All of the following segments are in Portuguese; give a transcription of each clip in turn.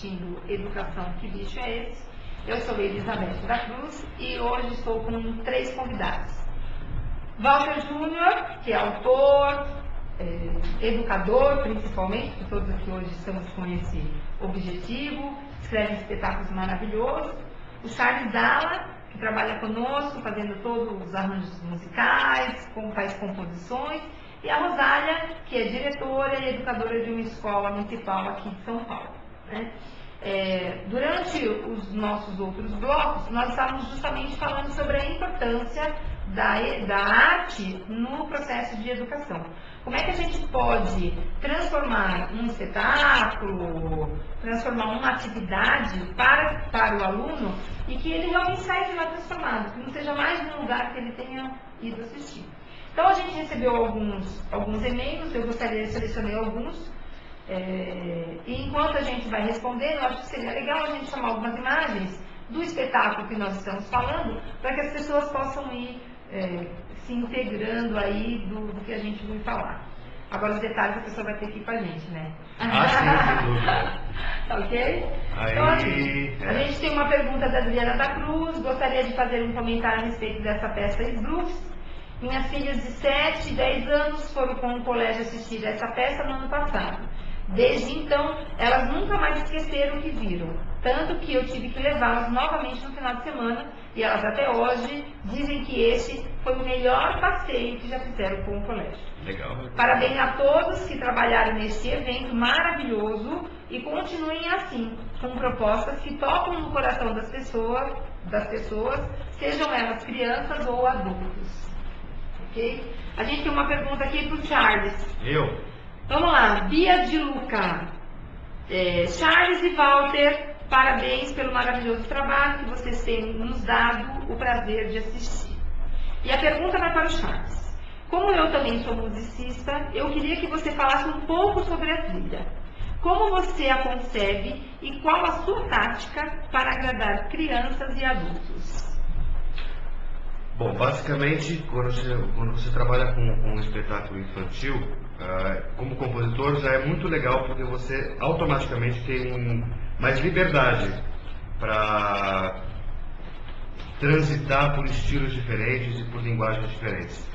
assistindo Educação, Que Bicho é Esse? Eu sou Elizabeth da Cruz e hoje estou com 3 convidados. Walter Júnior, que é autor, educador principalmente, porque todos aqui hoje estamos com esse objetivo, escreve espetáculos maravilhosos. O Charles Dalla, que trabalha conosco, fazendo todos os arranjos musicais, faz composições. E a Rosália, que é diretora e educadora de uma escola municipal aqui de São Paulo, né? Durante os nossos outros blocos, nós estávamos justamente falando sobre a importância da arte no processo de educação. Como é que a gente pode transformar um espetáculo, transformar uma atividade para o aluno e que ele realmente saia de lá transformado, que não seja mais um lugar que ele tenha ido assistir. Então a gente recebeu alguns e-mails, eu gostaria de selecionar alguns. E enquanto a gente vai respondendo, eu acho que seria legal a gente chamar algumas imagens do espetáculo que nós estamos falando, para que as pessoas possam ir se integrando aí do que a gente vai falar. Agora os detalhes a pessoa vai ter que ir com a gente, né? Ah, sim, sem dúvida. Ok? Aí, então, assim, a gente tem uma pergunta da Adriana da Cruz, gostaria de fazer um comentário a respeito dessa peça Sbruffs. Minhas filhas de 7 e 10 anos foram com o colégio assistir essa peça no ano passado. Desde então, elas nunca mais esqueceram o que viram, tanto que eu tive que levá-las novamente no final de semana, e elas até hoje dizem que esse foi o melhor passeio que já fizeram com o colégio. Legal. Parabéns a todos que trabalharam neste evento maravilhoso e continuem assim, com propostas que tocam no coração das pessoas, sejam elas crianças ou adultos. Ok? A gente tem uma pergunta aqui para o Charles. Vamos lá, Bia de Luca. Charles e Walter, parabéns pelo maravilhoso trabalho que vocês têm nos dado o prazer de assistir. E a pergunta vai para o Charles. Como eu também sou musicista, eu queria que você falasse um pouco sobre a trilha. Como você a concebe e qual a sua tática para agradar crianças e adultos? Bom, basicamente, quando você trabalha com um espetáculo infantil, como compositor já é muito legal, porque você automaticamente tem mais liberdade para transitar por estilos diferentes e por linguagens diferentes.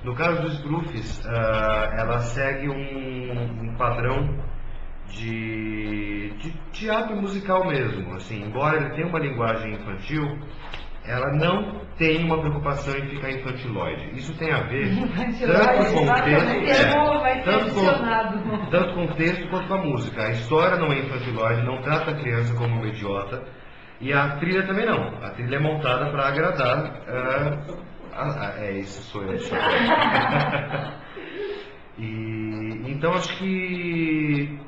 No caso dos Sbruffs, ela segue um padrão de teatro musical mesmo. Assim, embora ele tenha uma linguagem infantil, ela não tem uma preocupação em ficar infantiloide. Isso tem a ver tanto com o texto quanto com a música. A história não é infantiloide, não trata a criança como uma idiota, e a trilha também não. A trilha é montada para agradar. Isso sou eu. Então acho que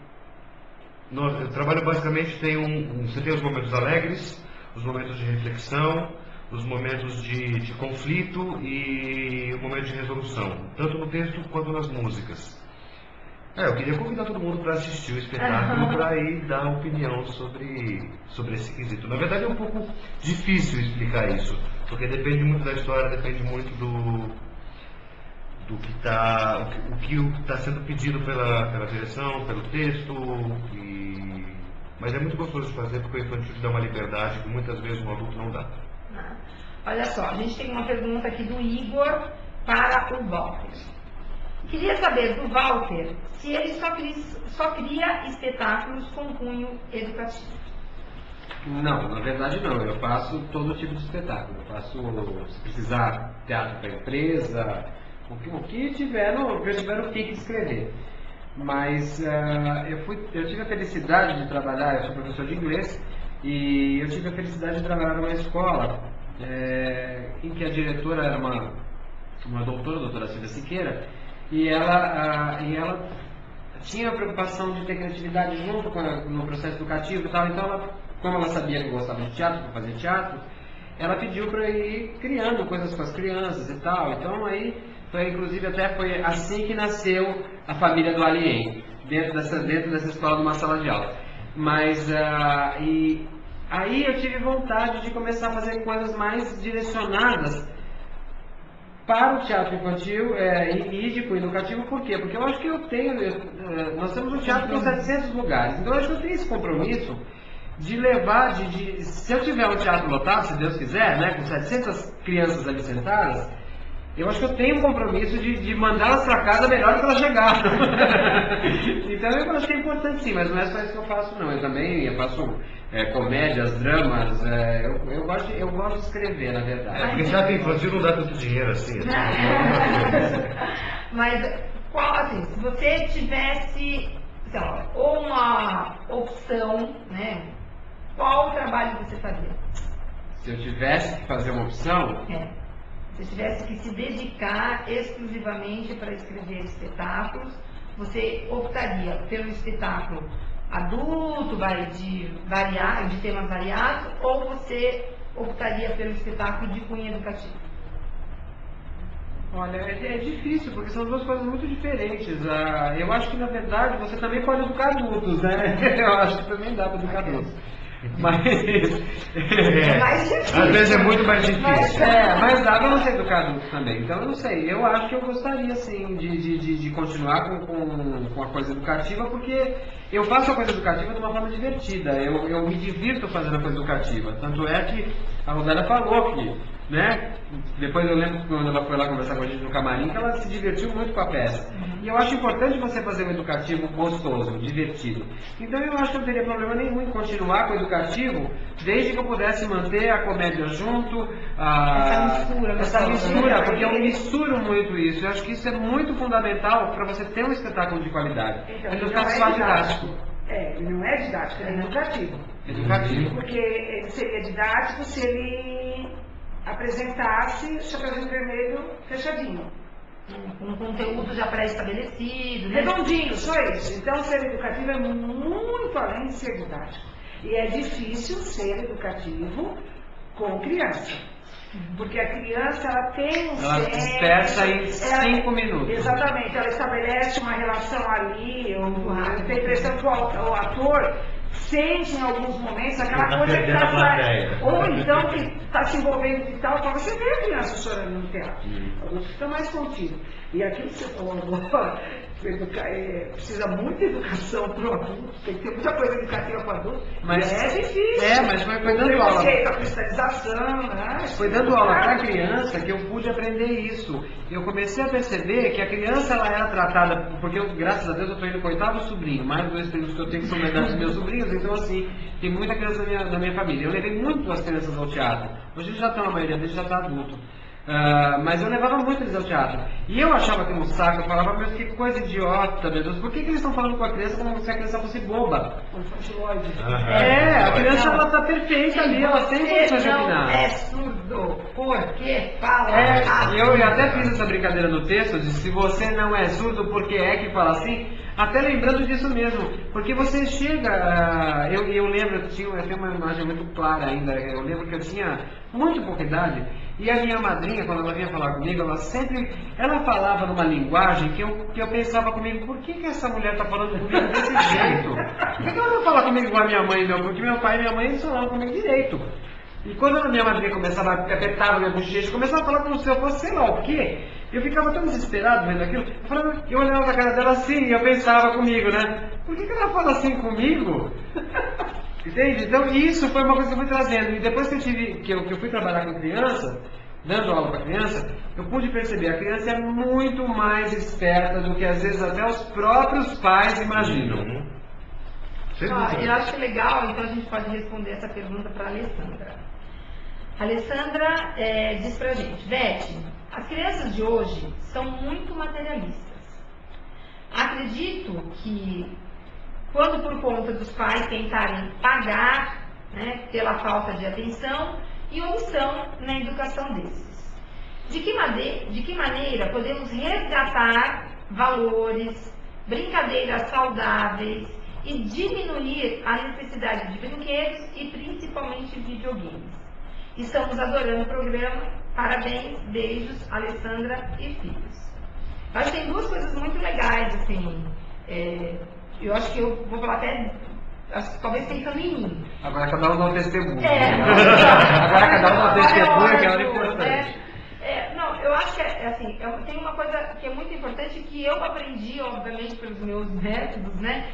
o trabalho basicamente você tem os momentos alegres, os momentos de reflexão, os momentos de conflito e o momento de resolução, tanto no texto quanto nas músicas. Eu queria convidar todo mundo para assistir o espetáculo, para ir dar opinião sobre esse quesito. Na verdade é um pouco difícil explicar isso, porque depende muito da história, depende muito do que está sendo pedido pela direção, pelo texto, mas é muito gostoso de fazer, porque o infantil te dá uma liberdade que muitas vezes um adulto não dá. Olha só, a gente tem uma pergunta aqui do Igor para o Walter. Queria saber do Walter se ele só cria espetáculos com cunho educativo. Não, na verdade não. Eu faço todo tipo de espetáculo. Eu faço, se precisar, teatro para empresa, o que tiver no pique de escrever. Mas eu tive a felicidade de trabalhar, eu sou professor de inglês, e eu tive a felicidade de trabalhar numa escola em que a diretora era uma doutora, a doutora Silvia Siqueira, e ela tinha a preocupação de ter criatividade junto no processo educativo e tal. Então, como ela sabia que eu gostava de teatro, para fazer teatro, ela pediu para eu ir criando coisas com as crianças e tal. Então, inclusive até foi assim que nasceu a família do Alien, dentro dessa escola, numa sala de aula. Mas aí eu tive vontade de começar a fazer coisas mais direcionadas para o teatro infantil ídico, educativo, por quê? Porque eu acho que nós temos um teatro com 700 lugares, então eu acho que eu tenho esse compromisso de levar, se eu tiver um teatro lotado, se Deus quiser, né, com 700 crianças ali sentadas, eu acho que eu tenho um compromisso de mandá-las para casa melhor do que elas chegaram. Então eu acho que é importante sim, mas não é só isso que eu faço não. Eu faço comédias, dramas, eu gosto de escrever, na verdade. Porque teatro infantil não dá tanto dinheiro assim. Mas qual, assim, se você tivesse, sei lá, ou uma opção, né? Qual trabalho você faria? Se eu tivesse que fazer uma opção? Se você tivesse que se dedicar exclusivamente para escrever espetáculos, você optaria pelo espetáculo adulto, de temas variados, ou você optaria pelo espetáculo de cunho educativo? Olha, é difícil, porque são duas coisas muito diferentes. Eu acho que, na verdade, você também pode educar adultos, né? Eu acho que também dá para educar adultos. Mas às vezes é muito mais difícil. Mas dá para você educar adultos também. Então eu não sei, eu acho que eu gostaria sim de continuar com a coisa educativa, porque eu faço a coisa educativa de uma forma divertida, eu me divirto fazendo a coisa educativa. Tanto é que a Rosana falou que, né, depois eu lembro quando ela foi lá conversar com a gente no camarim, que ela se divertiu muito com a peça. E eu acho importante você fazer um educativo gostoso, divertido. Então eu acho que não teria problema nenhum em continuar com o educativo, desde que eu pudesse manter a comédia junto, essa mistura, porque eu misturo muito isso. Eu acho que isso é muito fundamental para você ter um espetáculo de qualidade. Então, ele não ficar só didático. Ele não é didático, ele é educativo. Educativo. Porque ele seria didático se ele apresentasse o Chapeuzinho Vermelho fechadinho. Um conteúdo já pré-estabelecido, né? Redondinho, só isso. Então, ser educativo é muito além de ser didático. E é difícil ser educativo com criança. Porque a criança, ela tem um Ela dispersa em 5 minutos. Exatamente, ela estabelece uma relação ali, eu tenho a impressão que o ator sente em alguns momentos aquela coisa que está saindo, ou então que está se envolvendo e tal, então você vê a criança chorando no teatro, ela fica mais contido. E aquilo que você falou agora, precisa muita educação para o adulto, tem que ter muita coisa educativa para o adulto, mas é difícil. Mas foi dando aula. A cristalização, né? Foi dando aula para a criança que eu pude aprender isso. Eu comecei a perceber que a criança ela era tratada, porque eu, graças a Deus eu estou indo com o 8º sobrinho, mais 2 primos que eu tenho que são melhores dos meus sobrinhos, então assim, tem muita criança na minha família. Eu levei muito as crianças ao teatro. Hoje eles já estão, a maioria deles já está adulto. Mas eu levava muito eles ao teatro. E eu achava que no saco, eu falava, mas que coisa idiota, meu Deus, por que eles estão falando com a criança como se a criança fosse boba? A criança ela está perfeita ali, ela tem condições de opinar. É surdo, porque fala. Eu até fiz essa brincadeira no texto, de se você não é surdo, porque é que fala assim, até lembrando disso mesmo, porque você chega, eu lembro, eu tenho uma imagem muito clara ainda, eu lembro que eu tinha muito pouca idade, e a minha madrinha, quando ela vinha falar comigo, ela falava numa linguagem que eu pensava comigo, por que essa mulher está falando comigo desse jeito? Por que ela não fala comigo igual a minha mãe, não? Porque meu pai e minha mãe eles falavam comigo direito. E quando a minha madrinha começava a apertar a minha bochecha, começava a falar como se eu fosse sei lá o quê, eu ficava tão desesperado vendo aquilo, eu olhava na cara dela assim e eu pensava comigo, né? Por que ela fala assim comigo? Entende? Então isso foi uma coisa que eu fui trazendo. E depois que eu fui trabalhar com criança, dando aula para criança, eu pude perceber, a criança é muito mais esperta do que às vezes até os próprios pais imaginam. Eu acho legal, então a gente pode responder essa pergunta para a Alessandra. A Alessandra diz pra gente, Beth, as crianças de hoje são muito materialistas. Acredito que quando por conta dos pais tentarem pagar, né, pela falta de atenção e omissão na educação desses. De que maneira podemos resgatar valores, brincadeiras saudáveis e diminuir a necessidade de brinquedos e principalmente videogames? Estamos adorando o programa. Parabéns, beijos, Alessandra e filhos. Eu acho que tem duas coisas muito legais, assim. Eu acho que eu vou falar até, talvez pensando em mim. Agora cada um dá um testemunho. Agora cada um dá um testemunho, que é hora importante. Não, eu acho que coisa que é muito importante, que eu aprendi, obviamente, pelos meus métodos, né?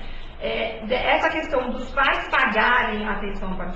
Essa questão dos pais pagarem atenção para os